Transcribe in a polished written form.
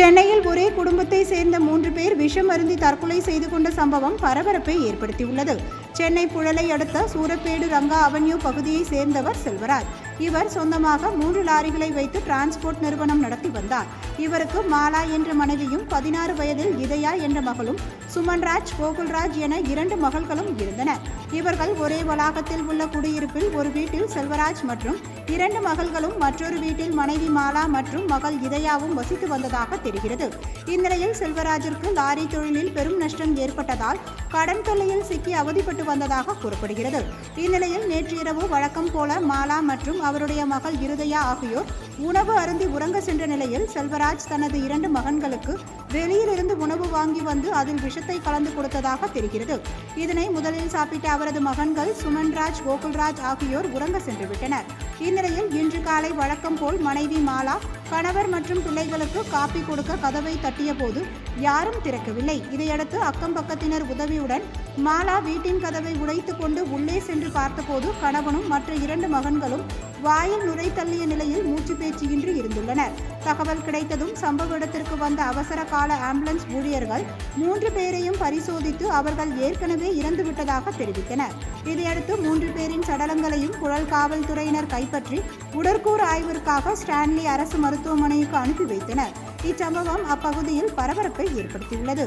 சென்னையில் ஒரே குடும்பத்தை சேர்ந்த 3 பேர் விஷம் அருந்தி தற்கொலை செய்து கொண்ட சம்பவம் பரபரப்பை ஏற்படுத்தியுள்ளது. சென்னை புழலை அடுத்த சூரப்பேடு ரங்கா அவென்யூ பகுதியை சேர்ந்தவர் செல்வராஜ். இவர் சொந்தமாக 3 லாரிகளை வைத்து டிரான்ஸ்போர்ட் நிறுவனம் நடத்தி வந்தார். இவருக்கு மாலா என்ற மனைவியும் 16 வயதில் இதயா என்ற மகளும், சுமன்ராஜ், கோகுல்ராஜ் என 2 மகள்களும் இருந்தனர். இவர்கள் ஒரே வளாகத்தில் உள்ள குடியிருப்பில் ஒரு வீட்டில் செல்வராஜ் மற்றும் 2 மகள்களும், மற்றொரு வீட்டில் மனைவி மாலா மற்றும் மகள் இதயாவும் வசித்து வந்ததாக தெரிகிறது. இந்நிலையில் செல்வராஜிற்கு லாரி தொழிலில் பெரும் நஷ்டம் ஏற்பட்டதால் கடன் தொல்லையில் சிக்கி அவதிப்பட்டு வந்ததாக கூறப்படுகிறது. இந்நிலையில் நேற்று இரவு வழக்கம் போல மாலா மற்றும் அவருடைய மகள் இருதயா ஆகியோர் உணவு அருந்தி உறங்க சென்ற நிலையில் செல்வராஜ் தனது 2 மகன்களுக்கு வெளியிலிருந்து உணவு வாங்கி வந்து அதில் விஷத்தை கலந்து கொடுத்ததாக தெரிகிறது. இதனை முதலில் சாப்பிட்ட அவரது மகன்கள் சுமன்ராஜ், கோகுல்ராஜ் ஆகியோர் உறங்க சென்று விட்டனர். இந்நிலையில் இன்று காலை வழக்கம் போல் மனைவி மாலா கணவர் மற்றும் பிள்ளைகளுக்கு காப்பி கொடுக்க கதவை தட்டிய போது யாரும் திறக்கவில்லை. இதையடுத்து அக்கம் பக்கத்தினர் உதவியுடன் மாலா வீட்டின் கதவை உடைத்துக் கொண்டு உள்ளே சென்று பார்த்தபோது கணவனும் மற்ற 2 மகன்களும் வாயில் நுரை தள்ளிய நிலையில் மூச்சு பேச்சின்றி இருந்துள்ளனர். தகவல் கிடைத்ததும் சம்பவ இடத்திற்கு வந்த அவசர கால ஆம்புலன்ஸ் ஊழியர்கள் 3 பேரையும் பரிசோதித்து அவர்கள் ஏற்கனவே இறந்துவிட்டதாக தெரிவித்தனர். இதையடுத்து 3 பேரின் சடலங்களையும் புழல் காவல்துறையினர் கைப்பற்றி உடற்கூறு ஆய்விற்காக ஸ்டான்லி அரசு மருத்துவமனைக்கு அனுப்பி வைத்தனர். இச்சம்பவம் அப்பகுதியில் பரபரப்பை ஏற்படுத்தியுள்ளது.